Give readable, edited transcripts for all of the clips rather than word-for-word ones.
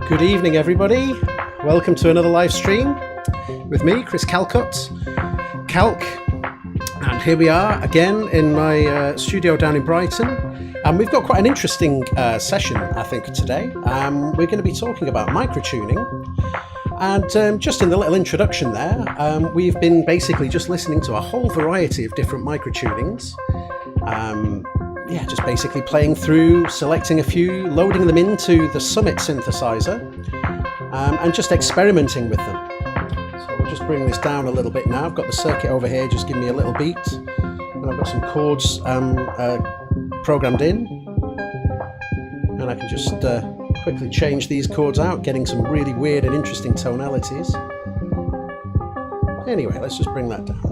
Good evening, everybody. Welcome to another live stream with me, Chris Calcott, CALC. And here we are again in my studio down in Brighton. And we've got quite an interesting session, I think, today. We're going to be talking about microtuning. And just in the little introduction there, we've been basically just listening to a whole variety of different microtunings. Just basically playing through, selecting a few, loading them into the Summit synthesizer, and just experimenting with them. So we'll just bring this down a little bit now. I've got the circuit over here, just give me a little beat, and I've got some chords programmed in, and I can just quickly change these chords out, getting some really weird and interesting tonalities. Anyway, let's just bring that down.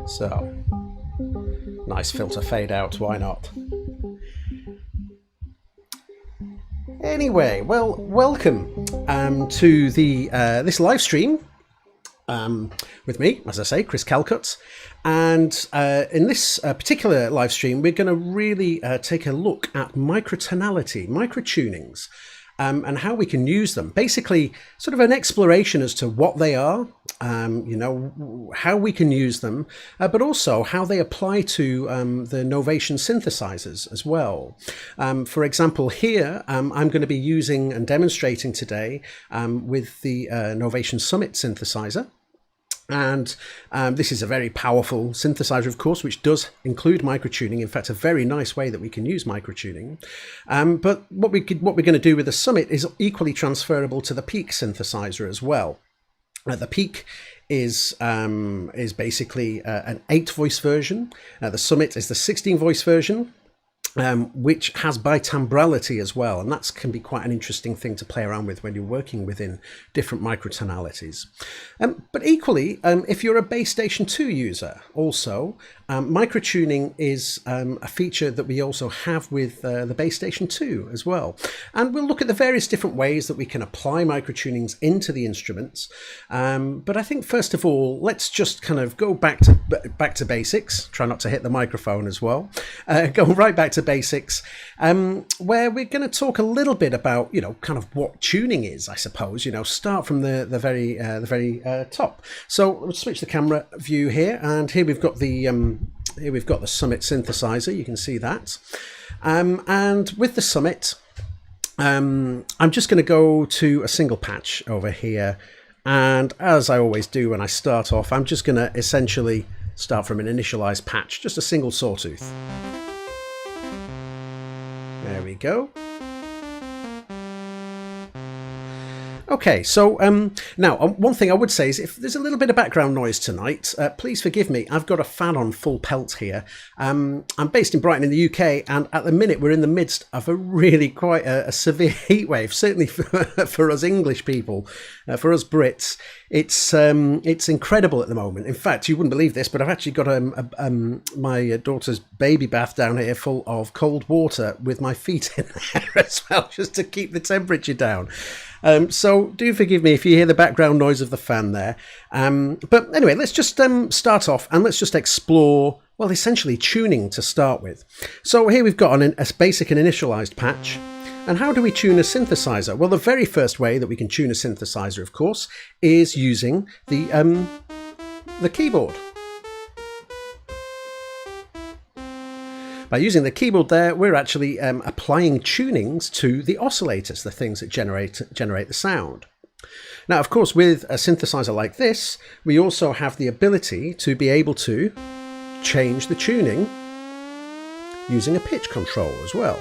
So, nice filter fade out, why not? Anyway, well, welcome to the this live stream with me, as I say, Chris Calcott. And in this particular live stream, we're going to really take a look at microtonality, microtunings, and how we can use them. Basically, sort of an exploration as to what they are, how we can use them, but also how they apply to the Novation synthesizers as well. For example, here, I'm going to be using and demonstrating today with the Novation Summit synthesizer. And this is a very powerful synthesizer, of course, which does include microtuning. In fact, a very nice way that we can use microtuning. But what we're going to do with the Summit is equally transferable to the Peak synthesizer as well. The Peak is basically an 8-voice version. The Summit is the 16-voice version. Which has bitembrality as well, and that can be quite an interesting thing to play around with when you're working within different microtonalities. But equally, if you're a Base Station 2 user also, microtuning is a feature that we also have with the Base Station 2 as well. And we'll look at the various different ways that we can apply microtunings into the instruments. But I think first of all, let's just kind of go back to basics. Try not to hit the microphone as well. Go right back to basics, where we're going to talk a little bit about, kind of what tuning is, I suppose. Start from the very top. So let's switch the camera view here, and here we've got the Summit synthesizer. You can see that, and with the Summit, I'm just going to go to a single patch over here, and as I always do when I start off, I'm just going to essentially start from an initialized patch, just a single sawtooth. There we go. Okay, so now one thing I would say is if there's a little bit of background noise tonight, please forgive me. I've got a fan on full pelt here. I'm based in Brighton in the UK, and at the minute we're in the midst of a really quite a severe heat wave, certainly for us English people, for us Brits. It's incredible at the moment. In fact, you wouldn't believe this, but I've actually got my daughter's baby bath down here full of cold water with my feet in there as well, just to keep the temperature down. So do forgive me if you hear the background noise of the fan there. But anyway, let's just start off and let's just explore, well, essentially tuning to start with. So here we've got a basic and initialized patch. And how do we tune a synthesizer? Well, the very first way that we can tune a synthesizer, of course, is using the keyboard. By using the keyboard there, we're actually applying tunings to the oscillators, the things that generate the sound. Now, of course, with a synthesizer like this, we also have the ability to be able to change the tuning using a pitch control as well.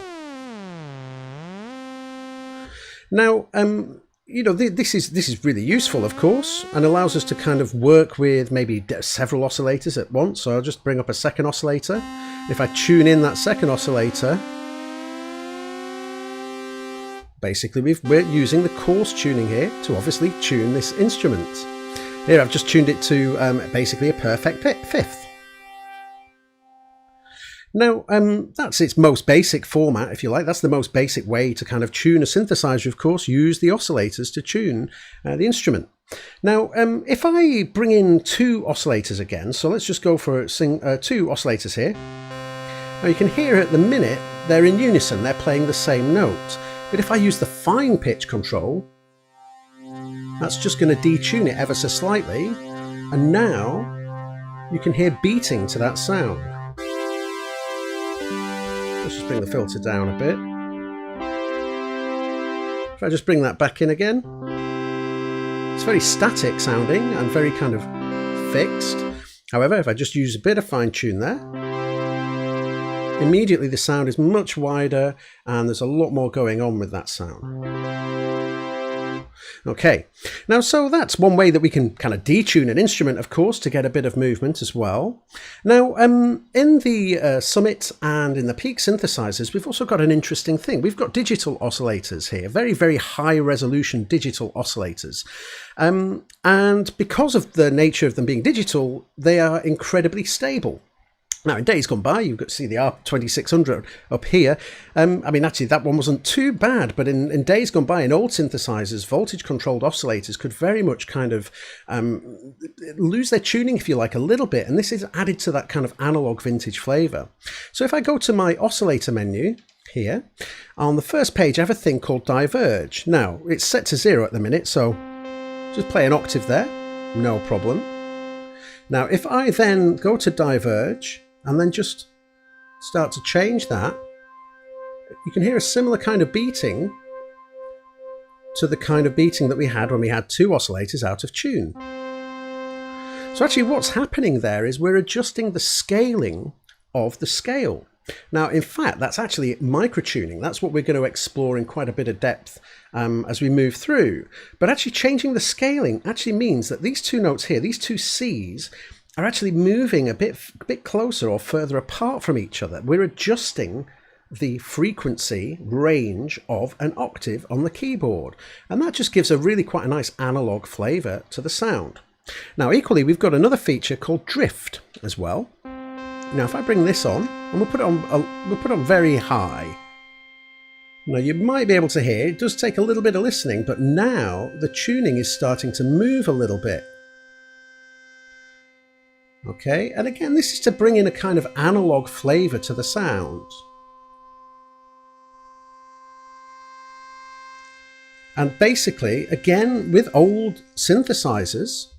Now, this is really useful, of course, and allows us to kind of work with maybe several oscillators at once. So I'll just bring up a second oscillator. If I tune in that second oscillator, basically we're using the coarse tuning here to obviously tune this instrument. Here I've just tuned it to basically a perfect fifth. Now, that's its most basic format, if you like. That's the most basic way to kind of tune a synthesizer, of course. Use the oscillators to tune the instrument. Now, if I bring in 2 oscillators again, so let's just go for two oscillators here. Now you can hear at the minute they're in unison, they're playing the same note. But if I use the fine pitch control, that's just going to detune it ever so slightly, and now you can hear beating to that sound. Let's just bring the filter down a bit. If I just bring that back in again, it's very static sounding and very kind of fixed. However, if I just use a bit of fine tune there, immediately the sound is much wider and there's a lot more going on with that sound. Okay, now so that's one way that we can kind of detune an instrument, of course, to get a bit of movement as well. Now, in the Summit and in the Peak synthesizers, we've also got an interesting thing. We've got digital oscillators here, very, very high resolution digital oscillators. And because of the nature of them being digital, they are incredibly stable. Now, in days gone by, you could see the R2600 up here. I mean, actually, that one wasn't too bad, but in days gone by, in old synthesizers, voltage-controlled oscillators could very much kind of lose their tuning, if you like, a little bit, and this is added to that kind of analog vintage flavor. So if I go to my oscillator menu here, on the first page, I have a thing called Diverge. Now, it's set to 0 at the minute, so just play an octave there, no problem. Now, if I then go to Diverge, and then just start to change that, you can hear a similar kind of beating to the kind of beating that we had when we had two oscillators out of tune. So actually what's happening there is we're adjusting the scaling of the scale. Now, in fact, that's actually microtuning. That's what we're going to explore in quite a bit of depth as we move through. But actually changing the scaling actually means that these two notes here, these two Cs, are actually moving a bit closer or further apart from each other. We're adjusting the frequency range of an octave on the keyboard, and that just gives a really quite a nice analog flavor to the sound. Now, equally, we've got another feature called drift as well. Now, if I bring this on, and we'll put it on very high. Now, you might be able to hear it does take a little bit of listening, but now the tuning is starting to move a little bit. Okay, and again, this is to bring in a kind of analog flavor to the sound. And basically, again, with old synthesizers,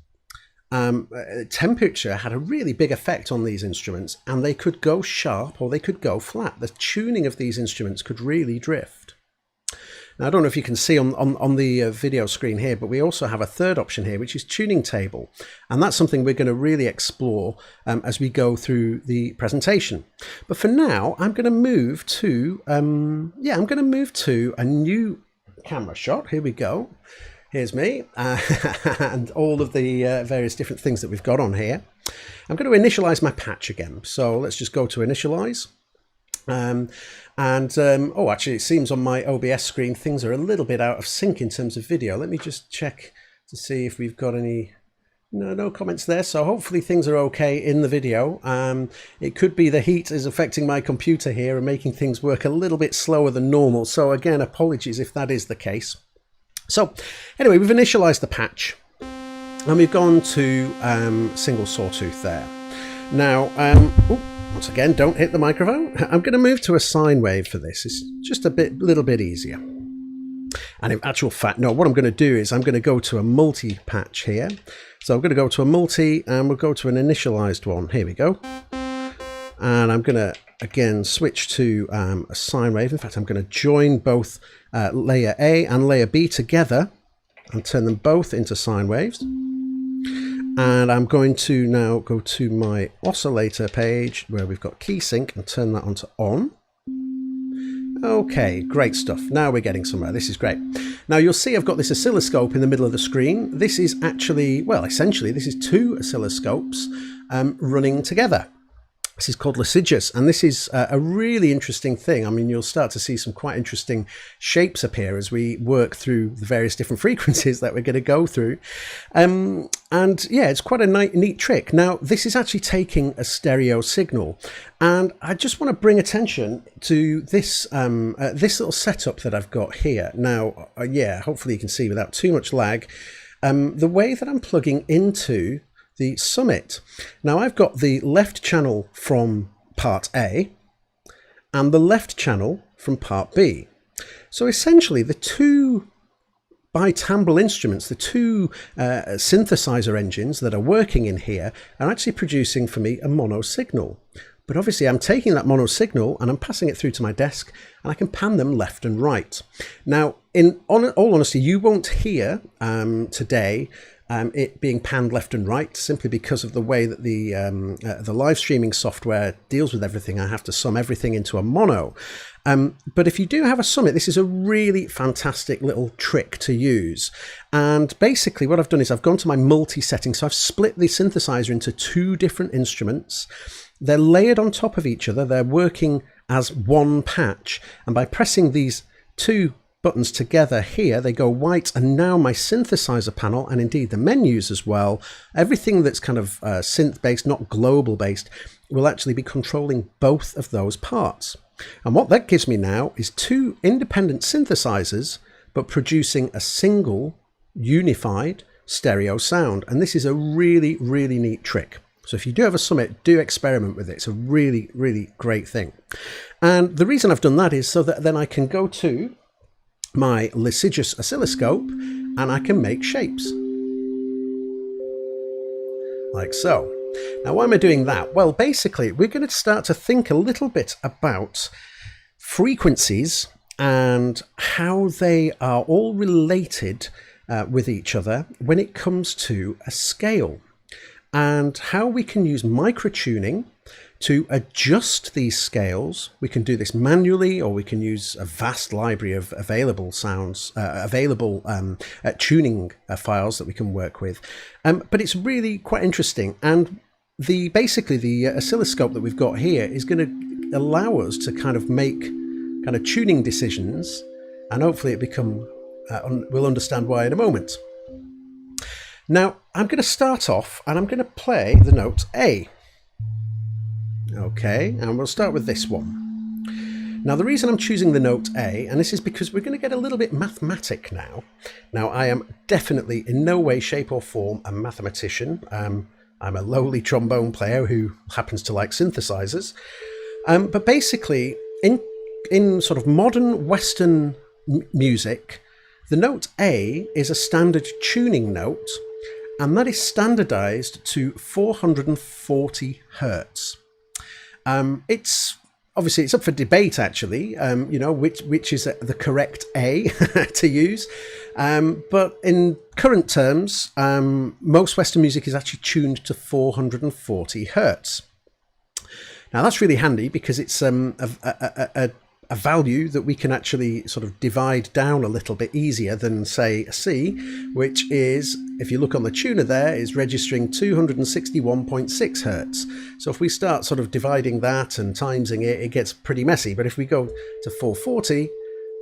temperature had a really big effect on these instruments, and they could go sharp or they could go flat. The tuning of these instruments could really drift. Now, I don't know if you can see on the video screen here, but we also have a third option here, which is tuning table. And that's something we're going to really explore as we go through the presentation. But for now, I'm going to move to, I'm going to move to a new camera shot. Here we go. Here's me and all of the various different things that we've got on here. I'm going to initialize my patch again. So let's just go to initialize. Oh, actually, it seems on my OBS screen things are a little bit out of sync in terms of video. Let me just check to see if we've got any. No comments there, so hopefully things are okay in the video. It could be the heat is affecting my computer here and making things work a little bit slower than normal, so again, apologies if that is the case. So anyway, we've initialized the patch and we've gone to single sawtooth there. Now, once again, don't hit the microphone. I'm going to move to a sine wave for this. It's just a little bit easier. And in actual fact, no, what I'm going to do is I'm going to go to a multi-patch here. So I'm going to go to a multi and we'll go to an initialized one. Here we go. And I'm going to, again, switch to a sine wave. In fact, I'm going to join both layer A and layer B together and turn them both into sine waves. And I'm going to now go to my oscillator page where we've got key sync and turn that onto on. Okay, great stuff. Now we're getting somewhere. This is great. Now you'll see I've got this oscilloscope in the middle of the screen. This is actually, well, essentially this is two oscilloscopes running together. This is called litigious, and this is a really interesting thing. I mean, you'll start to see some quite interesting shapes appear as we work through the various different frequencies that we're going to go through. And yeah, it's quite a neat trick. Now, this is actually taking a stereo signal, and I just want to bring attention to this this little setup that I've got here. Now, yeah, hopefully you can see without too much lag, the way that I'm plugging into the Summit. Now I've got the left channel from part A, and the left channel from part B. So essentially the two bitimbre instruments, the two synthesizer engines that are working in here are actually producing for me a mono signal. But obviously I'm taking that mono signal and I'm passing it through to my desk, and I can pan them left and right. Now, in all honesty, you won't hear today it being panned left and right, simply because of the way that the live streaming software deals with everything. I have to sum everything into a mono. But if you do have a Summit, this is a really fantastic little trick to use. And basically what I've done is I've gone to my multi-setting. So I've split the synthesizer into two different instruments. They're layered on top of each other. They're working as one patch. And by pressing these two buttons together here, they go white, and now my synthesizer panel, and indeed the menus as well, everything that's kind of synth based, not global based, will actually be controlling both of those parts. And what that gives me now is two independent synthesizers but producing a single unified stereo sound. And this is a really, really neat trick. So if you do have a Summit, do experiment with it. It's a really, really great thing. And the reason I've done that is so that then I can go to my litigious oscilloscope and I can make shapes like so. Now, why am I doing that? Well, basically we're going to start to think a little bit about frequencies and how they are all related with each other when it comes to a scale, and how we can use microtuning to adjust these scales. We can do this manually, or we can use a vast library of available sounds, tuning files that we can work with. But it's really quite interesting. And basically the oscilloscope that we've got here is going to allow us to kind of make kind of tuning decisions, and hopefully we'll understand why in a moment. Now, I'm going to start off and I'm going to play the note A. Okay, and we'll start with this one. Now, the reason I'm choosing the note A, and this is because we're going to get a little bit mathematic now. Now, I am definitely in no way, shape or form a mathematician. I'm a lowly trombone player who happens to like synthesizers. But basically, in sort of modern Western music, the note A is a standard tuning note, and that is standardized to 440 hertz. It's obviously it's up for debate, actually, which is the correct A to use. But in current terms, most Western music is actually tuned to 440 hertz. Now, that's really handy because it's a value that we can actually sort of divide down a little bit easier than, say, a C, which is, if you look on the tuner there, is registering 261.6 hertz. So if we start sort of dividing that and timesing it, it gets pretty messy. But if we go to 440,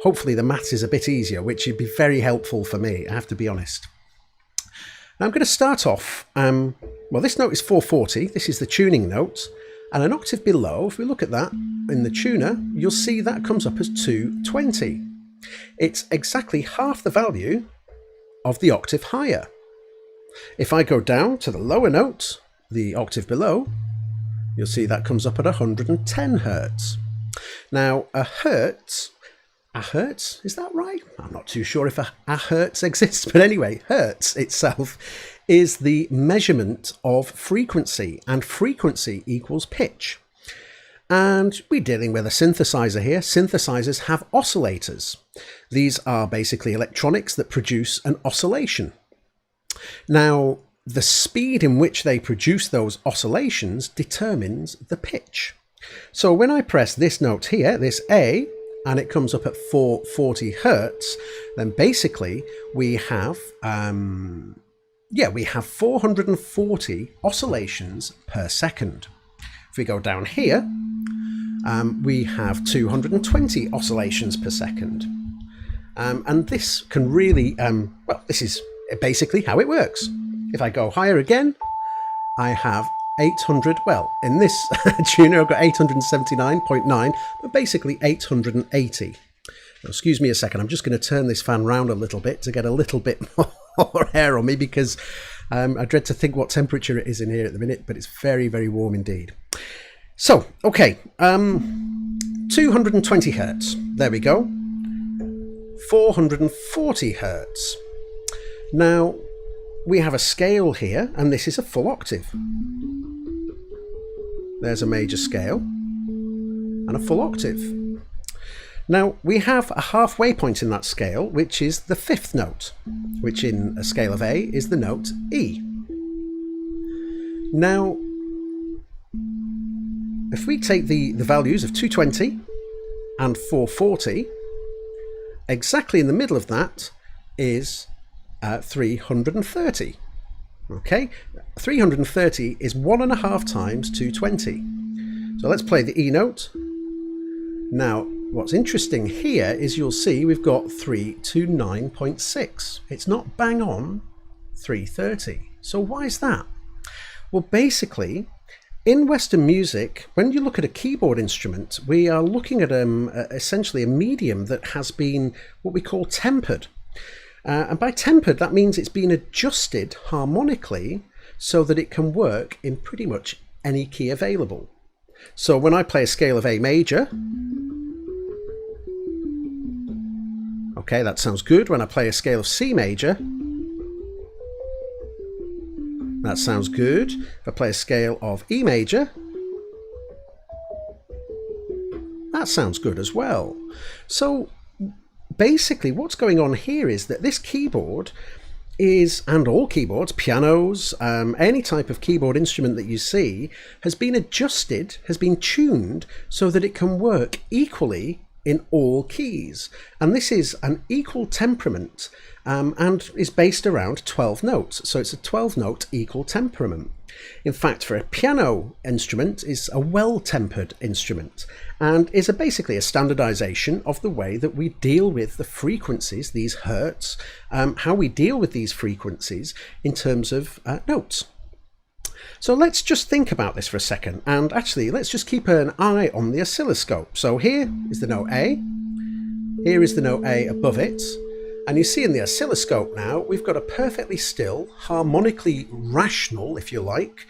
hopefully the maths is a bit easier, which would be very helpful for me, I have to be honest. Now I'm going to start off, well, this note is 440, this is the tuning note. And an octave below, if we look at that in the tuner, you'll see that comes up as 220. It's exactly half the value of the octave higher. If I go down to the lower note, the octave below, you'll see that comes up at 110 hertz. Now, a hertz, is that right? I'm not too sure if a hertz exists, but anyway, hertz itself is the measurement of frequency, and frequency equals pitch. And we're dealing with a synthesizer here. Synthesizers have oscillators. These are basically electronics that produce an oscillation. Now, the speed in which they produce those oscillations determines the pitch. So when I press this note here, this A, and it comes up at 440 hertz, then basically we have 440 oscillations per second. If we go down here, we have 220 oscillations per second. And this can really, this is basically how it works. If I go higher again, I have 800, well, in this tuner I've got 879.9, but basically 880. Now, excuse me a second, I'm just going to turn this fan round a little bit to get a little bit more air on me, because I dread to think what temperature it is in here at the minute, but it's very, very warm indeed. So, okay, 220 hertz. There we go. 440 hertz. Now we have a scale here, and this is a full octave. There's a major scale and a full octave. Now we have a halfway point in that scale, which is the fifth note, which in a scale of A is the note E. Now if we take the values of 220 and 440, exactly in the middle of that is 330. Okay, 330 is 1.5 times 220. So let's play the E note. Now, what's interesting here is you'll see we've got 329.6. It's not bang on 330. So why is that? Well, basically, in Western music, when you look at a keyboard instrument, we are looking at essentially a medium that has been what we call tempered. And by tempered, that means it's been adjusted harmonically so that it can work in pretty much any key available. So when I play a scale of A major, okay, that sounds good. When I play a scale of C major, that sounds good. If I play a scale of E major, that sounds good as well. So basically what's going on here is that this keyboard is, and all keyboards, pianos, any type of keyboard instrument that you see, has been adjusted, has been tuned so that it can work equally in all keys. And this is an equal temperament and is based around 12 notes. So it's a 12-note equal temperament. In fact, for a piano instrument is a well-tempered instrument and is basically a standardization of the way that we deal with the frequencies, these hertz, how we deal with these frequencies in terms of notes. So let's just think about this for a second, and actually let's just keep an eye on the oscilloscope. So here is the note A, here is the note A above it, and you see in the oscilloscope now we've got a perfectly still, harmonically rational, if you like,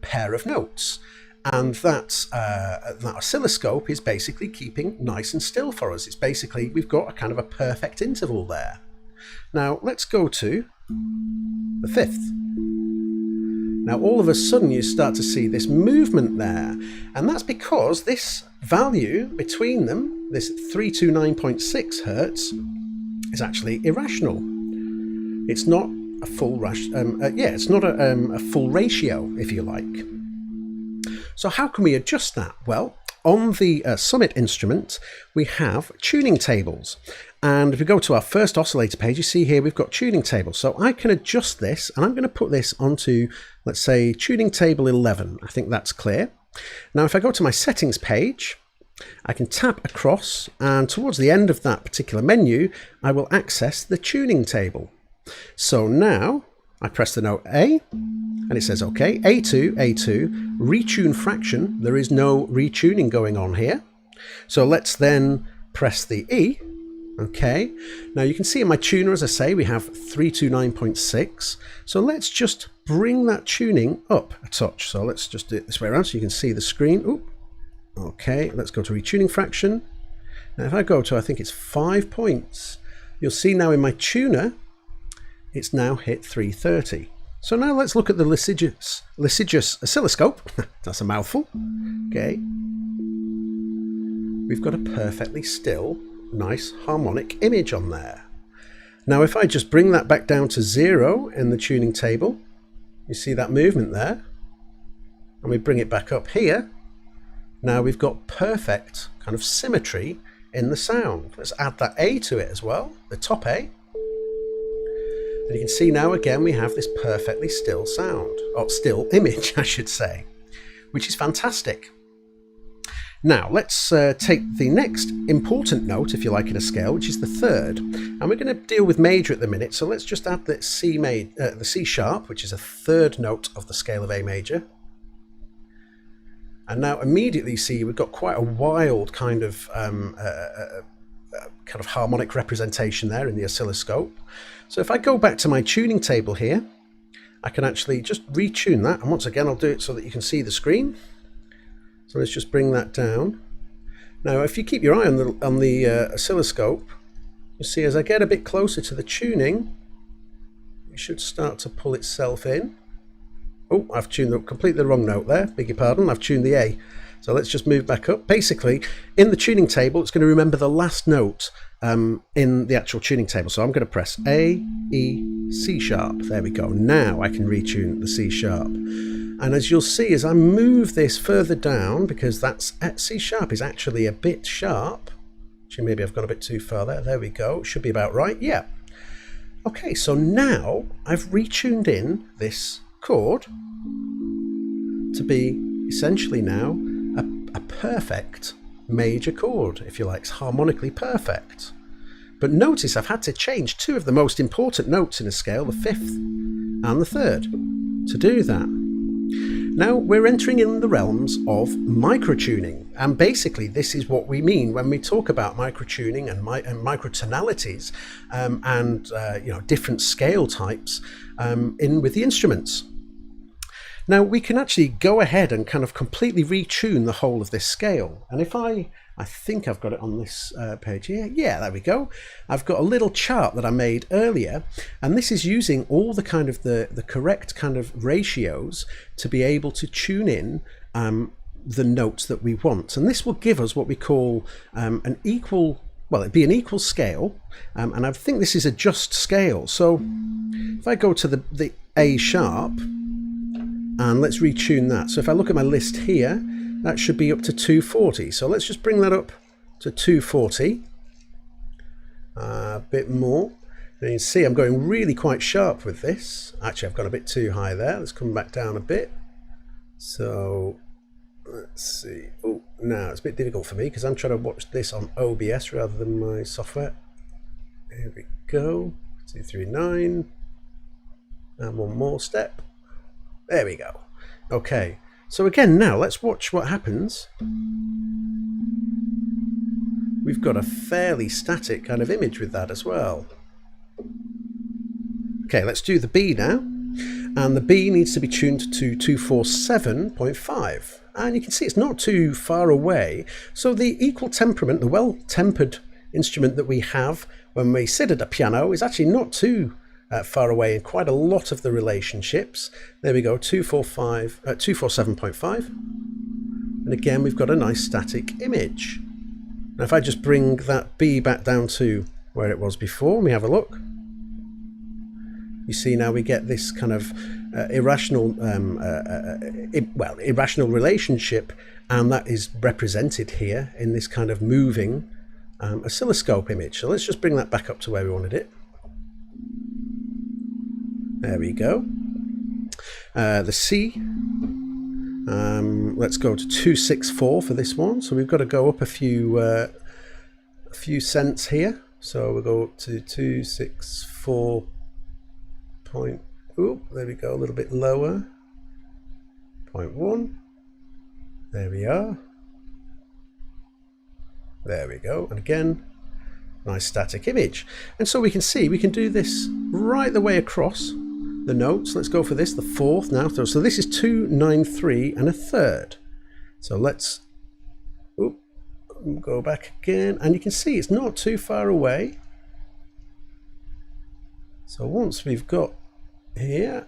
pair of notes. And that oscilloscope is basically keeping nice and still for us. It's basically, we've got a kind of a perfect interval there. Now let's go to the fifth. Now all of a sudden you start to see this movement there, and that's because this value between them, this 329.6 hertz, is actually irrational. It's not a full it's not a full ratio, if you like. So how can we adjust that? Well, on the Summit instrument, we have tuning tables. And if we go to our first oscillator page, you see here we've got tuning tables. So I can adjust this, and I'm going to put this onto, let's say, tuning table 11. I think that's clear. Now, if I go to my settings page, I can tap across, and towards the end of that particular menu, I will access the tuning table. So now I press the note A, and it says, okay, A2, A2, retune fraction. There is no retuning going on here. So let's then press the E. Okay, now you can see in my tuner, as I say, we have 329.6. So let's just bring that tuning up a touch. So let's just do it this way around so you can see the screen. Oop. Okay, let's go to retuning fraction. Now if I go to, I think it's 5 points, you'll see now in my tuner, it's now hit 330. So now let's look at the litigious oscilloscope. That's a mouthful. Okay. We've got a perfectly still, nice harmonic image on there. Now if I just bring that back down to 0 in the tuning table, you see that movement there, and we bring it back up here. Now we've got perfect kind of symmetry in the sound. Let's add that A to it as well, the top A. And you can see now again we have this perfectly still sound, or still image I should say, which is fantastic. Now let's take the next important note, if you like, in a scale, which is the third. And we're going to deal with major at the minute, so let's just add the C sharp, which is a third note of the scale of A major. And now immediately you see we've got quite a wild kind of harmonic representation there in the oscilloscope. So if I go back to my tuning table here, I can actually just retune that, and once again I'll do it so that you can see the screen. So let's just bring that down. Now, if you keep your eye on the oscilloscope, you see as I get a bit closer to the tuning, it should start to pull itself in. Oh, I've tuned completely the wrong note there, beg your pardon, I've tuned the A. So let's just move back up. Basically, in the tuning table, it's going to remember the last note in the actual tuning table. So I'm going to press A, E, C sharp. There we go. Now I can retune the C sharp. And as you'll see, as I move this further down, because that's at C sharp is actually a bit sharp. Actually, maybe I've gone a bit too far there. There we go. Should be about right. Yeah. Okay, so now I've retuned in this chord to be essentially now a perfect major chord, if you like. It's harmonically perfect. But notice I've had to change two of the most important notes in a scale, the fifth and the third, to do that. Now we're entering in the realms of microtuning, and basically this is what we mean when we talk about microtuning and microtonalities and you know, different scale types in with the instruments. Now we can actually go ahead and kind of completely retune the whole of this scale. And if I think I've got it on this page here. Yeah, there we go. I've got a little chart that I made earlier, and this is using all the kind of the correct kind of ratios to be able to tune in the notes that we want. And this will give us what we call an equal, well, it'd be an equal scale. And I think this is a just scale. So if I go to the A sharp, and let's retune that. So if I look at my list here, that should be up to 240. So let's just bring that up to 240. A bit more. And you can see I'm going really quite sharp with this. Actually, I've gone a bit too high there. Let's come back down a bit. So let's see. Oh, now it's a bit difficult for me because I'm trying to watch this on OBS rather than my software. Here we go. 239. And one more step. There we go. Okay. So again, now let's watch what happens. We've got a fairly static kind of image with that as well. Okay, let's do the B now. And the B needs to be tuned to 247.5. And you can see it's not too far away. So the equal temperament, the well-tempered instrument that we have when we sit at a piano is actually not too far away in quite a lot of the relationships. There we go, 247.5. And again, we've got a nice static image. Now, if I just bring that B back down to where it was before, we have a look. You see now we get this kind of irrational relationship, and that is represented here in this kind of moving oscilloscope image. So let's just bring that back up to where we wanted it. There we go. The C, let's go to 264 for this one. So we've got to go up a few cents here. So we'll go up to 264. Oh, there we go, a little bit lower. 0.1. There we are. There we go. And again, nice static image. And so we can see we can do this right the way across the notes. Let's go for this, the fourth now. So this is 293 and a third. So let's go back again, and you can see it's not too far away. So once we've got here,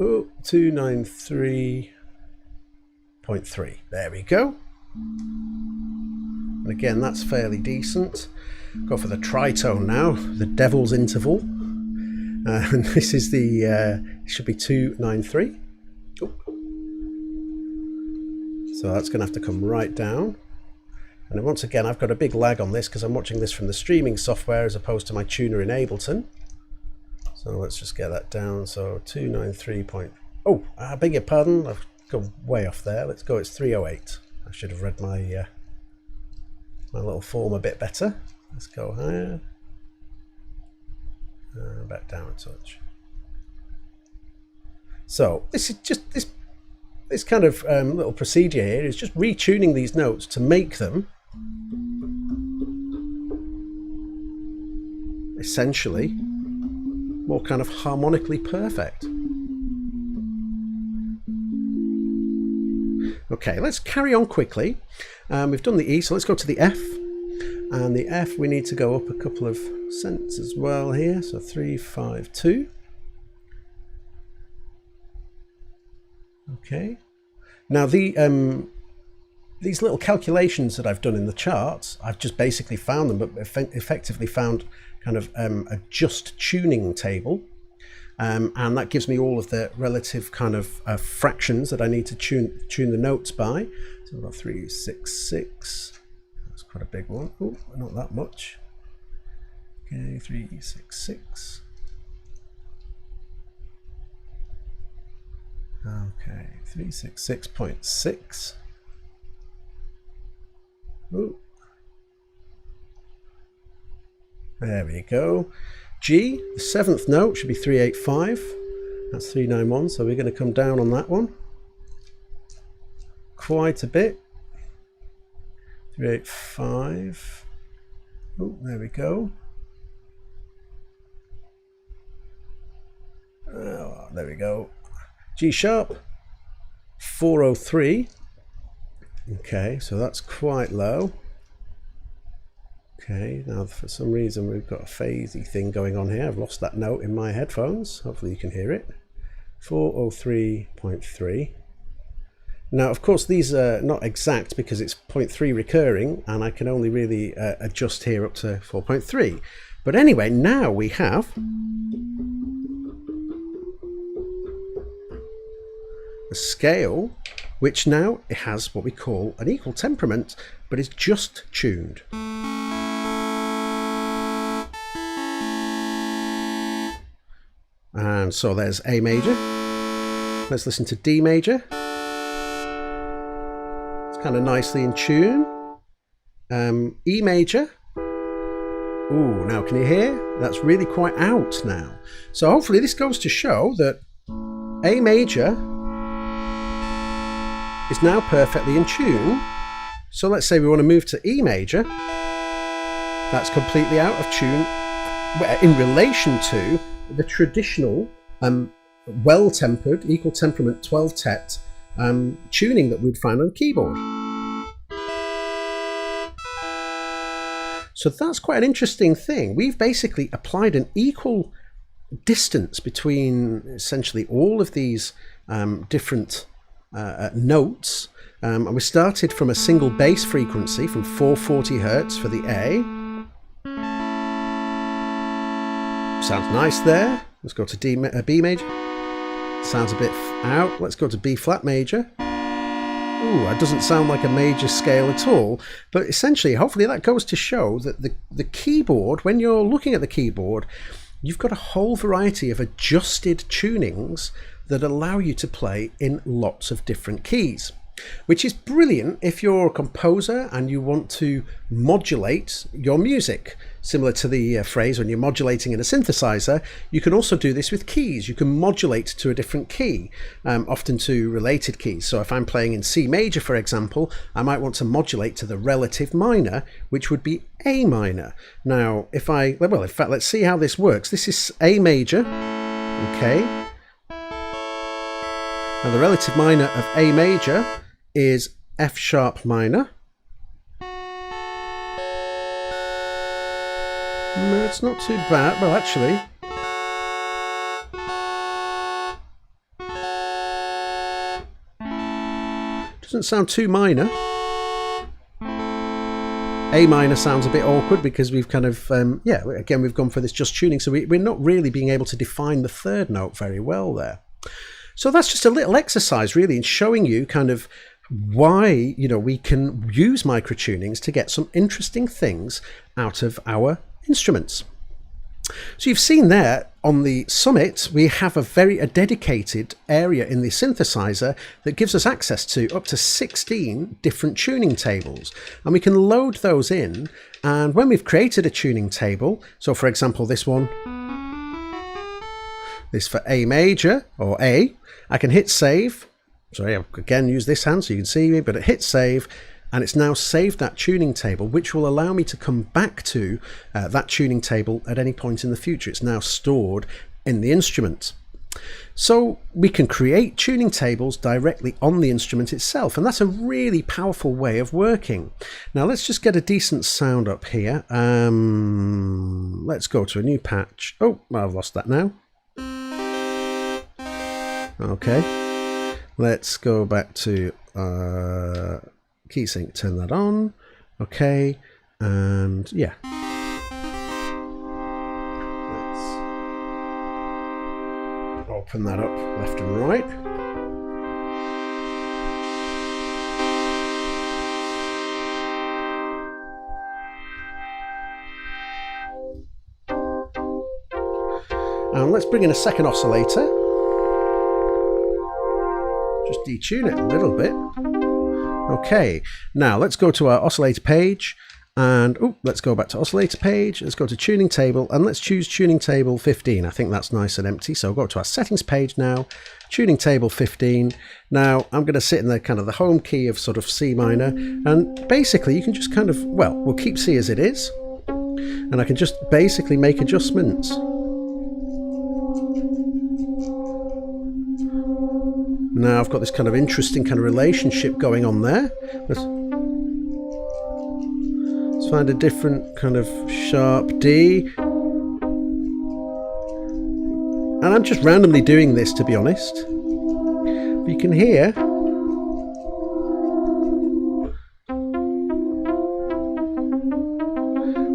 293.3, there we go. And again, that's fairly decent. Go for the tritone now, the devil's interval. And this is the, it should be 293. So that's going to have to come right down. And then once again, I've got a big lag on this because I'm watching this from the streaming software as opposed to my tuner in Ableton. So let's just get that down. So 293. Oh, I beg your pardon. I've gone way off there. Let's go. It's 308. I should have read my my little form a bit better. Let's go higher. Back down a touch. So this is just this kind of little procedure here is just retuning these notes to make them essentially more kind of harmonically perfect. Okay, let's carry on quickly. We've done the E, so let's go to the F. And the F, we need to go up a couple of cents as well here. So 3, 5, 2. Okay. Now these little calculations that I've done in the charts, I've just basically found them, but effectively found kind of a just tuning table. And that gives me all of the relative kind of fractions that I need to tune the notes by. So we've got 3, 6, 6. That's quite a big one. Oh, not that much. Okay, 3, 6, 6. Okay, 366.6. Ooh. There we go. G, the 7th note should be 385. That's 391, so we're going to come down on that one quite a bit. 385. Oh, there we go. Oh, there we go. G sharp, 403. Okay, so that's quite low. Okay, now for some reason we've got a phasey thing going on here. I've lost that note in my headphones. Hopefully you can hear it. 403.3. Now, of course, these are not exact because it's 0.3 recurring, and I can only really adjust here up to 4.3. But anyway, now we have a scale which now it has what we call an equal temperament, but is just tuned. And so there's A major. Let's listen to D major. It's kind of nicely in tune. E major. Ooh, now can you hear? That's really quite out now. So hopefully this goes to show that A major is now perfectly in tune. So let's say we want to move to E major. That's completely out of tune in relation to the traditional well-tempered, equal temperament 12 tet tuning that we'd find on a keyboard. So that's quite an interesting thing. We've basically applied an equal distance between essentially all of these different notes, and we started from a single bass frequency from 440 Hertz for the A. Sounds nice there. Let's go to B major. Sounds a bit out. Let's go to B flat major. Ooh, that doesn't sound like a major scale at all. But essentially, hopefully that goes to show that the keyboard, when you're looking at the keyboard, you've got a whole variety of adjusted tunings that allow you to play in lots of different keys, which is brilliant if you're a composer and you want to modulate your music. Similar to the phrase when you're modulating in a synthesizer, you can also do this with keys. You can modulate to a different key, often to related keys. So if I'm playing in C major, for example, I might want to modulate to the relative minor, which would be A minor. Now, in fact, let's see how this works. This is A major, okay. Now the relative minor of A major is F sharp minor. No, it's not too bad. Well, actually, doesn't sound too minor. A minor sounds a bit awkward because we've kind of, again, we've gone for this just tuning. So we're not really being able to define the third note very well there. So that's just a little exercise really in showing you kind of why, we can use microtunings to get some interesting things out of our instruments. So you've seen there on the Summit, we have a dedicated area in the synthesizer that gives us access to up to 16 different tuning tables, and we can load those in. And when we've created a tuning table, so for example this one, this for A major or A, I can hit save. Sorry, I'll again use this hand so you can see me, but it hits save, and it's now saved that tuning table, which will allow me to come back to that tuning table at any point in the future. It's now stored in the instrument. So we can create tuning tables directly on the instrument itself, and that's a really powerful way of working. Now let's just get a decent sound up here. Let's go to a new patch. Oh, I've lost that now. Okay, let's go back to keysync, turn that on. Okay, and yeah. Open that up left and right. And let's bring in a second oscillator. Just detune it a little bit. Okay, now let's go to our oscillator page. And let's go back to oscillator page, let's go to tuning table, and let's choose tuning table 15. I think that's nice and empty, so we'll go to our settings page now, tuning table 15. Now I'm going to sit in the kind of the home key of sort of C minor, and basically you can just kind of, well, we'll keep C as it is, and I can just basically make adjustments. Now I've got this kind of interesting kind of relationship going on there. Let's find a different kind of sharp D. And I'm just randomly doing this, to be honest. But you can hear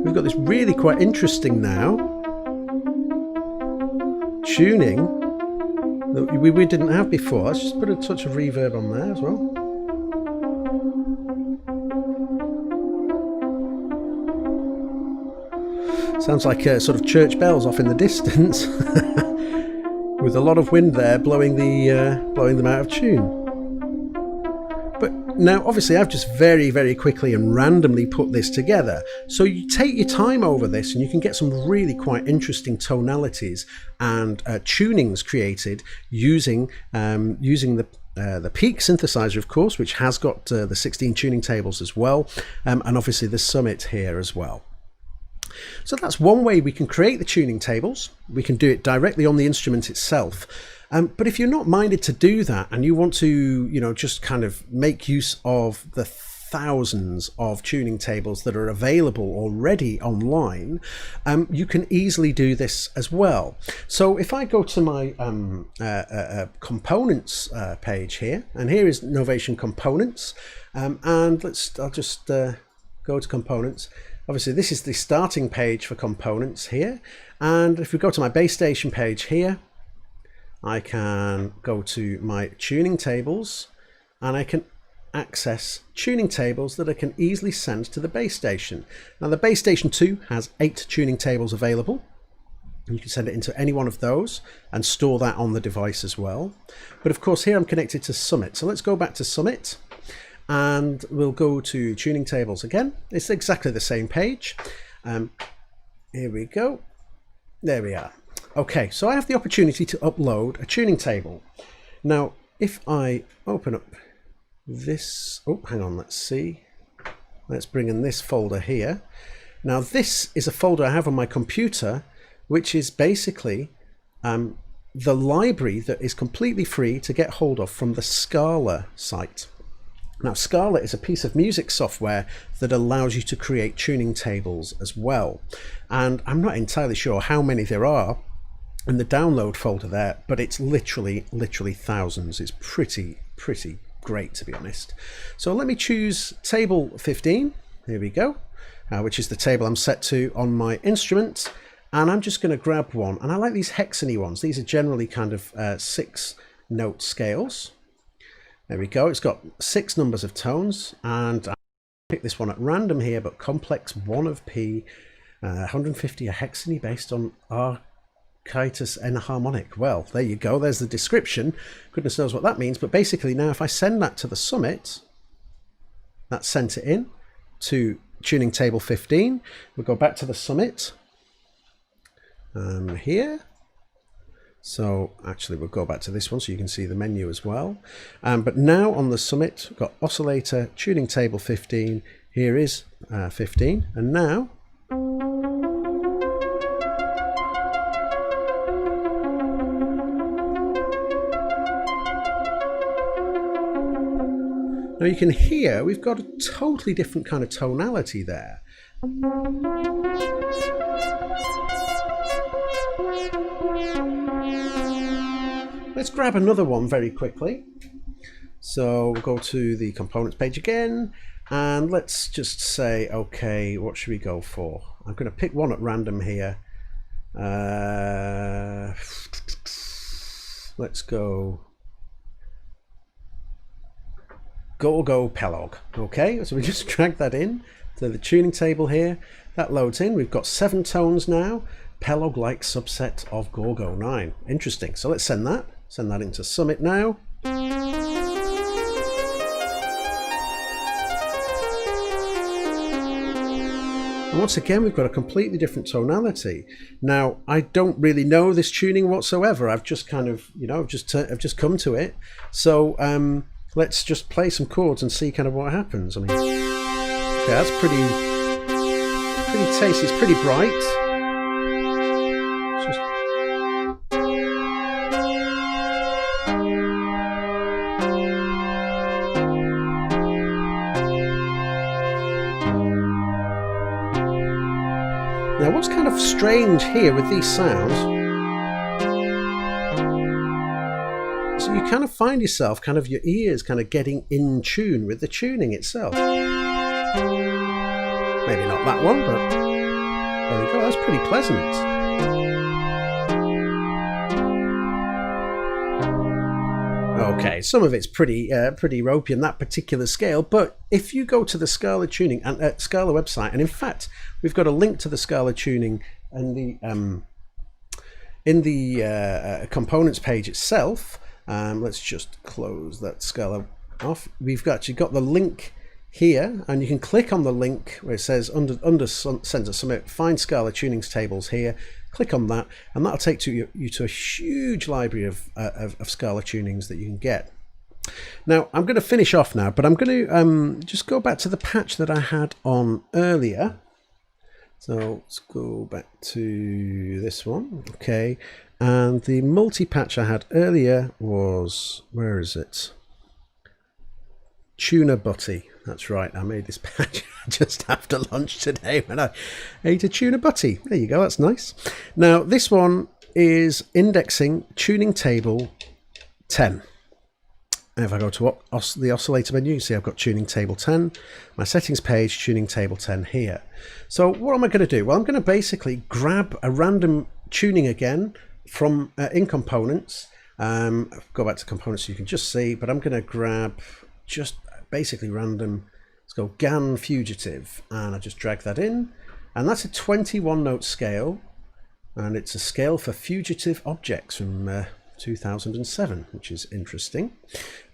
we've got this really quite interesting now tuning that we didn't have before. Let's just put a touch of reverb on there as well. Sounds like sort of church bells off in the distance, with a lot of wind there blowing them out of tune. But now, obviously, I've just very, very quickly and randomly put this together. So you take your time over this, and you can get some really quite interesting tonalities and tunings created using the Peak synthesizer, of course, which has got the 16 tuning tables as well, and obviously the Summit here as well. So that's one way we can create the tuning tables. We can do it directly on the instrument itself. But if you're not minded to do that, and you want to, just kind of make use of the thousands of tuning tables that are available already online, you can easily do this as well. So if I go to my components page here, and here is Novation Components, and I'll just go to Components. Obviously, this is the starting page for components here. And if we go to my base station page here, I can go to my tuning tables, and I can access tuning tables that I can easily send to the base station. Now, the base station 2 has 8 tuning tables available. You can send it into any one of those and store that on the device as well. But of course, here I'm connected to Summit. So let's go back to Summit. And we'll go to tuning tables again. It's exactly the same page. Here we go. There we are. Okay, so I have the opportunity to upload a tuning table. Now, if I open up this, hang on, let's see. Let's bring in this folder here. Now, this is a folder I have on my computer, which is basically the library that is completely free to get hold of from the Scala site. Now, Scala is a piece of music software that allows you to create tuning tables as well. And I'm not entirely sure how many there are in the download folder there, but it's literally thousands. It's pretty great, to be honest. So let me choose table 15. Here we go, which is the table I'm set to on my instrument. And I'm just going to grab one. And I like these hexany ones. These are generally kind of 6-note scales. There we go. It's got 6 numbers of tones, and I pick this one at random here, but complex 1 of P, 150 a hexany based on Archytas enharmonic. Well, there you go. There's the description. Goodness knows what that means. But basically now, if I send that to the Summit, that sent it in to tuning table 15. We'll go back to the Summit here. So actually we'll go back to this one so you can see the menu as well. But now on the Summit, we've got oscillator, tuning table 15. Here is 15. And now Now you can hear we've got a totally different kind of tonality there. Let's grab another one very quickly. So we'll go to the components page again, and let's just say, okay, what should we go for? I'm going to pick one at random here. Let's go Pelog. Okay, so we just drag that in to the tuning table here. That loads in. We've got 7 tones now. Pelog-like subset of Gorgo 9. Interesting. So let's send that into Summit now. And once again, we've got a completely different tonality. Now, I don't really know this tuning whatsoever. I've just kind of, I've just come to it. So let's just play some chords and see kind of what happens. I mean, okay, that's pretty tasty. It's pretty bright. It's just... Now, what's kind of strange here with these sounds, so you kind of find yourself, kind of your ears kind of getting in tune with the tuning itself. Maybe not that one, but there we go, that's pretty pleasant. Okay, some of it's pretty ropey in that particular scale, but if you go to the Scala tuning and Scala website, and in fact we've got a link to the Scala tuning and in the components page itself. Let's just close that Scala off. We've actually got the link here, and you can click on the link where it says under Synths Summit, find Scala tunings tables here. Click on that, and that'll take you to a huge library of Scala tunings that you can get. Now, I'm going to finish off now, but I'm going to just go back to the patch that I had on earlier. So let's go back to this one. Okay, and the multi-patch I had earlier was, where is it? Tuna Butty. That's right, I made this patch just after lunch today when I ate a tuna butty. There you go, that's nice. Now this one is indexing tuning table 10. And if I go to the oscillator menu, you see I've got tuning table 10, my settings page, tuning table 10 here. So what am I going to do? Well, I'm going to basically grab a random tuning again from in components. Go back to components so you can just see, but I'm going to grab just basically random. Let's go GAN Fugitive, and I just drag that in, and that's a 21 note scale, and it's a scale for fugitive objects from 2007, which is interesting.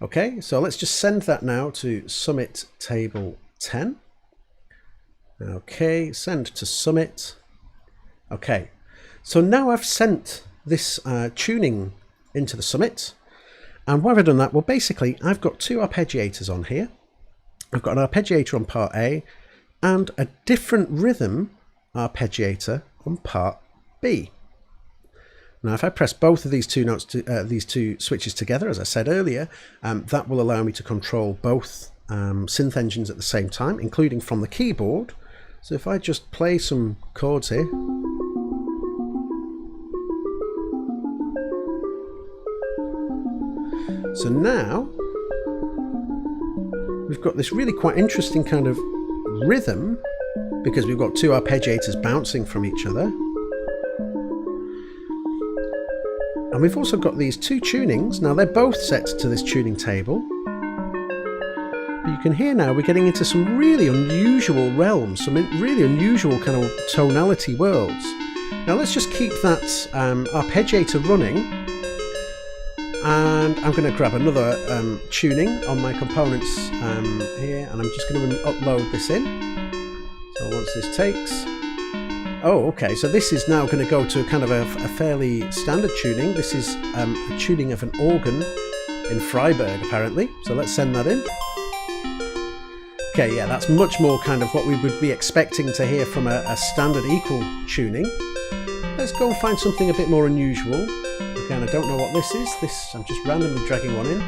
Okay, so let's just send that now to Summit table 10. Okay, send to Summit. Okay, so now I've sent this tuning into the Summit. And why have I done that? Well, basically, I've got 2 arpeggiators on here. I've got an arpeggiator on part A and a different rhythm arpeggiator on part B. Now, if I press both of these 2 notes, these 2 switches together, as I said earlier, that will allow me to control both synth engines at the same time, including from the keyboard. So if I just play some chords here. So now we've got this really quite interesting kind of rhythm because we've got 2 arpeggiators bouncing from each other. And we've also got these 2 tunings. Now they're both set to this tuning table. But you can hear now we're getting into some really unusual realms, some really unusual kind of tonality worlds. Now let's just keep that arpeggiator running. And I'm going to grab another tuning on my components here, and I'm just going to upload this in. So once this takes, oh, okay, so this is now going to go to kind of a fairly standard tuning. This is a tuning of an organ in Freiburg, apparently. So let's send that in. Okay, yeah, that's much more kind of what we would be expecting to hear from a standard equal tuning. Let's go and find something a bit more unusual. Again, I don't know what this is. I'm just randomly dragging one in.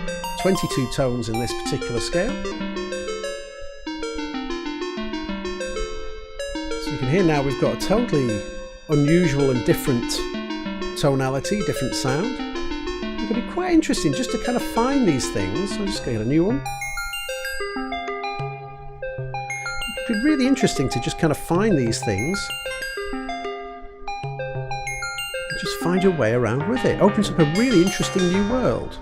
22 tones in this particular scale. So you can hear now we've got a totally unusual and different tonality, different sound. It can be quite interesting just to kind of find these things. I'm just going to get a new one. It could be really interesting to just kind of find these things. And just find your way around with it. Opens up a really interesting new world.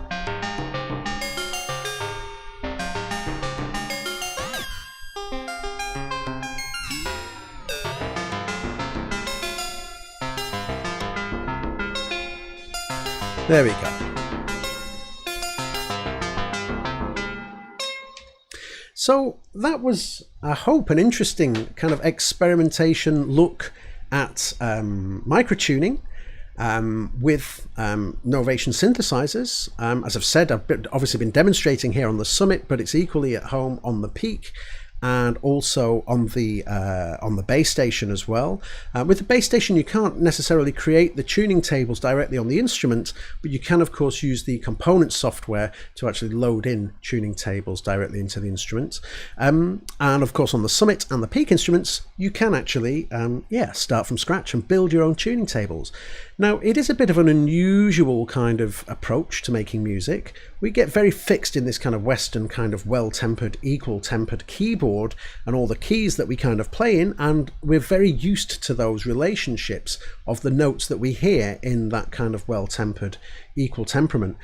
There we go. So that was, I hope, an interesting kind of experimentation look at microtuning with Novation synthesizers. As I've said, I've obviously been demonstrating here on the Summit, but it's equally at home on the Peak and also on the base station as well. With the base station, you can't necessarily create the tuning tables directly on the instrument, but you can of course use the component software to actually load in tuning tables directly into the instrument. And of course on the Summit and the Peak instruments, you can actually start from scratch and build your own tuning tables. Now, it is a bit of an unusual kind of approach to making music. We get very fixed in this kind of Western kind of well-tempered, equal-tempered keyboard and all the keys that we kind of play in, and we're very used to those relationships of the notes that we hear in that kind of well-tempered, equal temperament.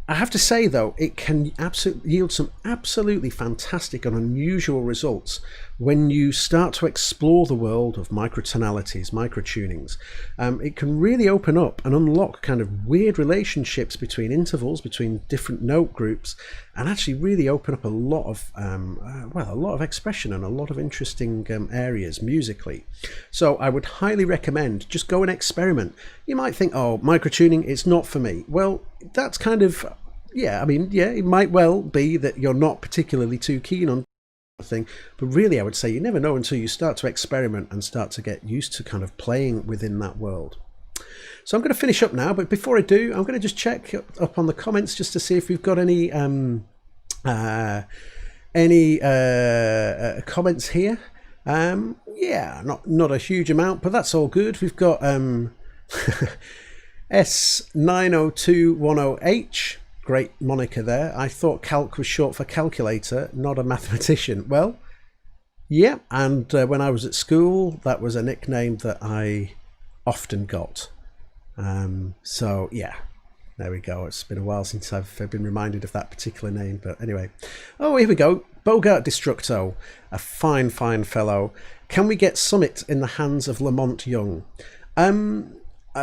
I have to say though, it can yield some absolutely fantastic and unusual results when you start to explore the world of microtonalities, microtunings. It can really open up and unlock kind of weird relationships between intervals, between different note groups, and actually really open up a lot of expression and a lot of interesting areas musically. So I would highly recommend just go and experiment. You might think, oh, microtuning, it's not for me. Well, that's kind of, it might well be that you're not particularly too keen on thing, but really I would say you never know until you start to experiment and start to get used to kind of playing within that world. So I'm going to finish up now, but before I do, I'm going to just check up on the comments just to see if we've got any comments here. Not a huge amount, but that's all good. We've got S90210H, great moniker there. I thought CALC was short for calculator, not a mathematician. Well, yeah, and when I was at school, that was a nickname that I often got. So yeah, there we go. It's been a while since I've been reminded of that particular name, but anyway. Oh, here we go. Bogart Destructo, a fine fellow. Can we get Summit in the hands of Lamont Young?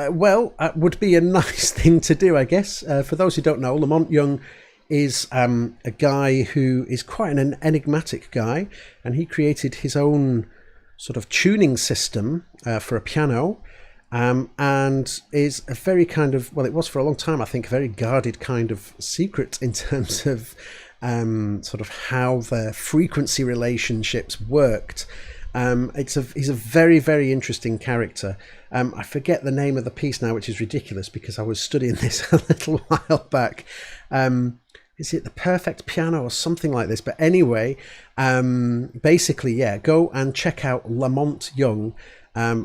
Well, that would be a nice thing to do, I guess. For those who don't know, Lamont Young is a guy who is quite an enigmatic guy, and he created his own sort of tuning system for a piano, and is a very kind of, well, it was for a long time, I think, a very guarded kind of secret in terms of sort of how the frequency relationships worked. He's a very interesting character. I forget the name of the piece now, which is ridiculous because I was studying this a little while back. Is it The Perfect Piano or something like this? But anyway, basically, yeah, go and check out Lamont Young.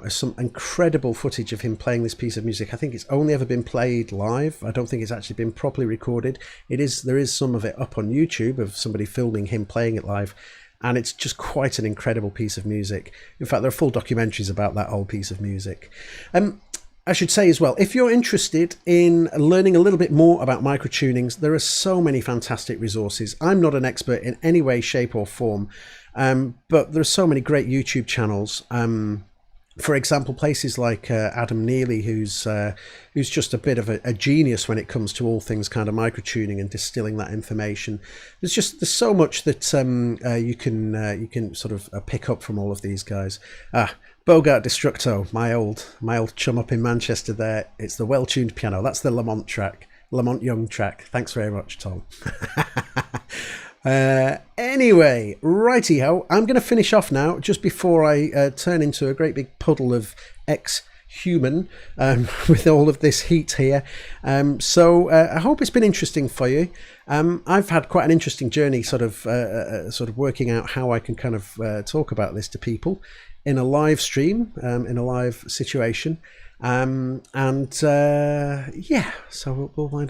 Some incredible footage of him playing this piece of music. I think it's only ever been played live. I don't think it's actually been properly recorded. There is some of it up on YouTube of somebody filming him playing it live. And it's just quite an incredible piece of music. In fact, there are full documentaries about that whole piece of music. I should say as well, if you're interested in learning a little bit more about microtunings, there are so many fantastic resources. I'm not an expert in any way, shape or form, but there are so many great YouTube channels. For example, places like Adam Neely, who's just a bit of a genius when it comes to all things kind of microtuning and distilling that information. There's so much that you can sort of pick up from all of these guys. Bogart Destructo, my old chum up in Manchester. There, it's the well-tuned piano. That's the Lamont Young track. Thanks very much, Tom. Anyway, righty-ho, I'm going to finish off now just before I turn into a great big puddle of human with all of this heat here. So I hope it's been interesting for you. I've had quite an interesting journey sort of working out how I can kind of talk about this to people in a live stream, in a live situation. Yeah, so we'll wind up